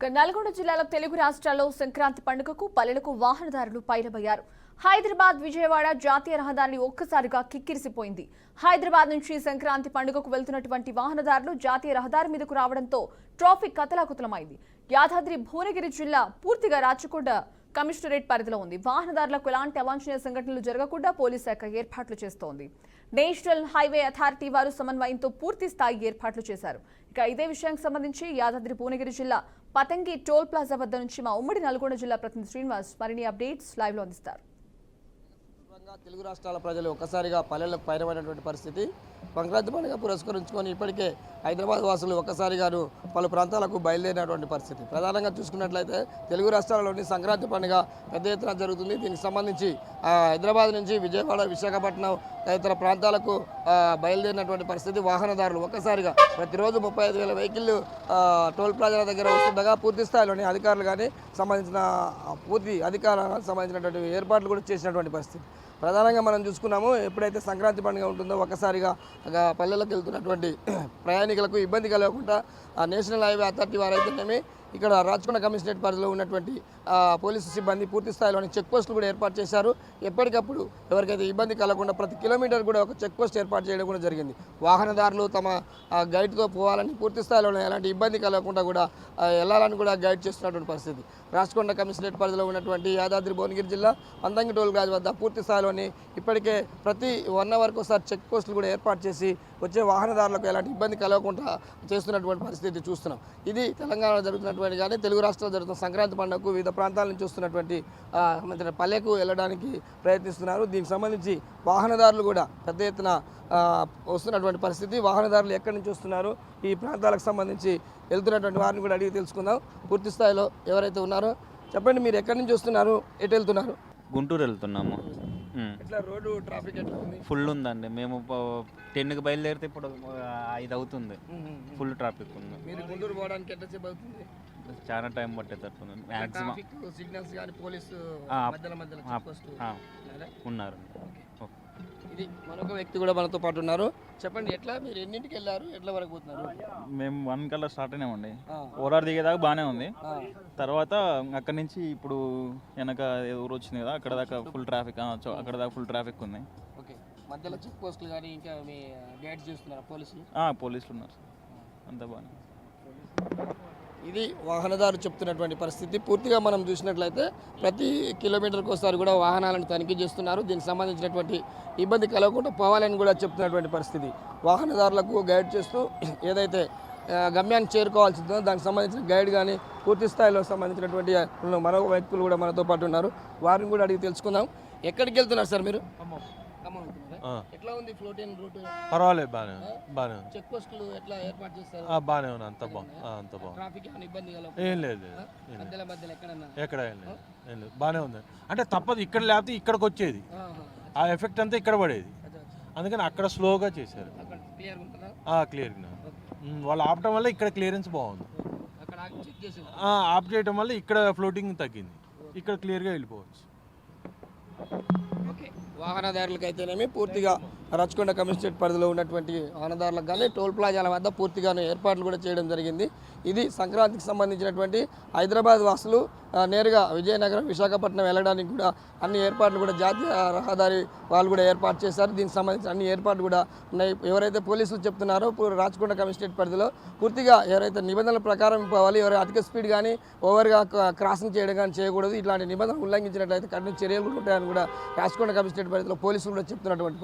నల్గొండ జిల్లాలో తెలుగు రాష్ట్రాల్లో సంక్రాంతి పండుగకు పల్లెలకు వాహనదారులు పైరబయ్యారు. హైదరాబాద్ విజయవాడ జాతీయ రహదారిని ఒక్కసారిగా కిక్కిరిసిపోయింది. హైదరాబాద్ నుంచి సంక్రాంతి పండుగకు వెళ్తున్నటువంటి వాహనదారులు జాతీయ రహదారి మీదకు రావడంతో ట్రాఫిక్ కతలాకుతలమైంది. యాదాద్రి భువనగిరి జిల్లా పూర్తిగా రాచకొండ కమిషనరేట్ పరిధిలో ఉంది. వాహనదారులకు ఎలాంటి అవాంఛనీయ సంఘటనలు జరగకుండా పోలీస్ శాఖ ఏర్పాట్లు చేస్తోంది. నేషనల్ హైవే అథారిటీ వారు సమన్వయంతో పూర్తి స్థాయి ఏర్పాట్లు చేశారు. ఇక ఇదే విషయానికి సంబంధించి యాదాద్రి భువనగిరి జిల్లా పతంగి టోల్ ప్లాజా వద్ద నుంచి మా ఉమ్మడి నల్గొండ జిల్లా ప్రతినిధి శ్రీనివాస్ మరిన్ని అప్డేట్స్ లైవ్ లో అందిస్తారు. తెలుగు రాష్ట్రాల ప్రజలు ఒక్కసారిగా పల్లెలకు పైరమైనటువంటి పరిస్థితి. సంక్రాంతి పండుగ పురస్కరించుకొని ఇప్పటికే హైదరాబాద్ వాసులు ఒక్కసారిగాను పలు ప్రాంతాలకు బయలుదేరినటువంటి పరిస్థితి. ప్రధానంగా చూసుకున్నట్లయితే తెలుగు రాష్ట్రాల్లోని సంక్రాంతి పండుగ పెద్ద ఎత్తున జరుగుతుంది. దీనికి సంబంధించి హైదరాబాద్ నుంచి విజయవాడ, విశాఖపట్నం తదితర ప్రాంతాలకు బయలుదేరినటువంటి పరిస్థితి. వాహనదారులు ఒక్కసారిగా ప్రతిరోజు 35,000 వెహికల్ టోల్ ప్లాజాల దగ్గర వస్తుండగా పూర్తి స్థాయిలోని అధికారులు కానీ సంబంధించిన పూర్తి అధికారాలకు సంబంధించినటువంటి ఏర్పాట్లు కూడా చేసినటువంటి పరిస్థితి. ప్రధానంగా మనం చూసుకున్నాము, ఎప్పుడైతే సంక్రాంతి పండుగ ఉంటుందో ఒక్కసారిగా పల్లెలకు వెళ్తున్నటువంటి ప్రయాణికులకు ఇబ్బంది కలగకుండా నేషనల్ హైవే అథారిటీ వారైతేనేమి ఇక్కడ రాచకొండ కమిషనరేట్ పరిధిలో ఉన్నటువంటి పోలీసు సిబ్బంది పూర్తి స్థాయిలోని చెక్ పోస్టులు కూడా ఏర్పాటు చేశారు. ఎప్పటికప్పుడు ఎవరికైతే ఇబ్బంది కలగకుండా ప్రతి కిలోమీటర్ కూడా ఒక చెక్ పోస్ట్ ఏర్పాటు చేయడం కూడా జరిగింది. వాహనదారులు తమ గైడ్తో పోవాలని పూర్తి స్థాయిలో ఎలాంటి ఇబ్బంది కలగకుండా కూడా వెళ్ళాలని కూడా గైడ్ చేస్తున్నటువంటి పరిస్థితి. రాచకొండ కమిషనరేట్ పరిధిలో ఉన్నటువంటి యాదాద్రి భువనగిరి జిల్లా పంతంగి టోల్ ప్లాజా వద్ద పూర్తి స్థాయిలోని ఇప్పటికే ప్రతి 1 అవర్కి ఒకసారి చెక్ పోస్టులు కూడా ఏర్పాటు చేసి వచ్చే వాహనదారులకు ఎలాంటి ఇబ్బంది కలగకుండా చేస్తున్నటువంటి పరిస్థితి చూస్తున్నాం. ఇది తెలంగాణలో జరుగుతున్నటువంటి కానీ తెలుగు రాష్ట్రాల్లో జరుగుతున్న సంక్రాంతి పండుగకు వివిధ ప్రాంతాల నుంచి వస్తున్నటువంటి పల్లెకు వెళ్ళడానికి ప్రయత్నిస్తున్నారు. దీనికి సంబంధించి వాహనదారులు కూడా పెద్ద ఎత్తున వస్తున్నటువంటి పరిస్థితి. వాహనదారులు ఎక్కడి నుంచి వస్తున్నారు, ఈ ప్రాంతాలకు సంబంధించి వెళ్తున్నటువంటి వారిని కూడా అడిగి తెలుసుకుందాం. పూర్తి స్థాయిలో ఎవరైతే ఉన్నారో చెప్పండి, మీరు ఎక్కడి నుంచి వస్తున్నారు, ఎటు వెళ్తున్నారు? గుంటూరు వెళ్తున్నాము. ఇట్లా రోడ్డు ట్రాఫిక్ ఎట్లా ఉంది? ఫుల్ ఉందండి. మేము 10కి బయలుదేరితే ఇప్పుడు 5 అవుతుంది. ఫుల్ ట్రాఫిక్ ఉంది. మీరు గుంటూరు పోవడానికి ఎంతసేపు అవుతుంది? చాలా టైం పట్టేటట్టుంది. మ్యాక్సిమం సిగ్నల్స్ కానీ పోలీసు ఉన్నారు. ఇది మరొక వ్యక్తి కూడా మనతో పాటు ఉన్నారు. చెప్పండి, ఎట్లా మీరు ఎన్నింటికి వెళ్ళారు, ఎట్లా వరకు పోతున్నారు? మేము 1 కల్లా స్టార్ట్ అయినామండి. ఓరార్ దిగేదాకా బాగానే ఉంది. తర్వాత అక్కడి నుంచి ఇప్పుడు వెనక ఊరు వచ్చింది కదా, అక్కడ దాకా ఫుల్ ట్రాఫిక్. అక్కడ దాకా ఫుల్ ట్రాఫిక్ ఉంది. ఓకే, మధ్యలో చెక్ పోస్టులు కానీ ఇంకా మీ గైడ్ చేస్తున్నారు పోలీసులు? పోలీసులు ఉన్నారు, అంతా బాగానే. ఇది వాహనదారు చెప్తున్నటువంటి పరిస్థితి. పూర్తిగా మనం చూసినట్లయితే ప్రతి కిలోమీటర్కి ఒకసారి కూడా వాహనాలను తనిఖీ చేస్తున్నారు. దీనికి సంబంధించినటువంటి ఇబ్బంది కలగకుండా పోవాలని కూడా చెప్తున్నటువంటి పరిస్థితి. వాహనదారులకు గైడ్ చేస్తూ ఏదైతే గమ్యాన్ని చేరుకోవాల్సిందో దానికి సంబంధించిన గైడ్ కానీ పూర్తి స్థాయిలో సంబంధించినటువంటి మరో వ్యక్తులు కూడా మనతో పాటు ఉన్నారు. వారిని కూడా అడిగి తెలుసుకుందాం. ఎక్కడికి వెళ్తున్నారు సార్ మీరు? ఎట్లా ఉంది ఫ్లోటింగ్ రూట్? పర్వాలేదు, బాగానే చెక్ పోస్టులు ఎట్లా ఏర్పాటు చేస్తారు? బాగానే ఉంది, అంత బాగుంది. ట్రాఫిక్ ఇబ్బంది ఏం లేదు, మధ్యలో ఎక్కడ ఏం లేదు, బాగానే ఉంది. అంటే తప్పదు, ఇక్కడ లేకపోతే ఇక్కడికి వచ్చేది, ఆ ఎఫెక్ట్ అంతా ఇక్కడ పడేది. అందుకని అక్కడ స్లోగా చేశారు. క్లియర్గా వాళ్ళు ఆపటం వల్ల ఇక్కడ క్లియరెన్స్ బాగుంది. ఆఫ్ చేయడం వల్ల ఇక్కడ ఫ్లోటింగ్ తగ్గింది, ఇక్కడ క్లియర్గా వెళ్ళిపోవచ్చు. వాహనదారులకు అయితేనేమి పూర్తిగా రాచకొండ కమిషనరేట్ పరిధిలో ఉన్నటువంటి వాహనదారులకు కానీ టోల్ ప్లాజాల వద్ద పూర్తిగాను ఏర్పాట్లు కూడా చేయడం జరిగింది. ఇది సంక్రాంతికి సంబంధించినటువంటి హైదరాబాద్ వాసులు నేరుగా విజయనగరం, విశాఖపట్నం వెళ్ళడానికి కూడా అన్ని ఏర్పాట్లు కూడా జాతీయ రహదారి వాళ్ళు కూడా ఏర్పాటు చేశారు. దీనికి సంబంధించిన అన్ని ఏర్పాట్లు కూడా ఉన్నాయి. ఎవరైతే పోలీసులు చెప్తున్నారో రాచకొండ కమిషనరేట్ పరిధిలో పూర్తిగా ఎవరైతే నిబంధనల ప్రకారం పోవాలి, ఎవరైతే అధిక స్పీడ్ కానీ ఓవర్గా క్రాసింగ్ చేయడం కానీ చేయకూడదు. ఇట్లాంటి నిబంధనలు ఉల్లంఘించినట్లయితే కఠిన చర్యలు కూడా ఉంటాయని కూడా రాచకొండ కమిషనరేట్ పరిధిలో పోలీసులు కూడా చెప్తున్నటువంటి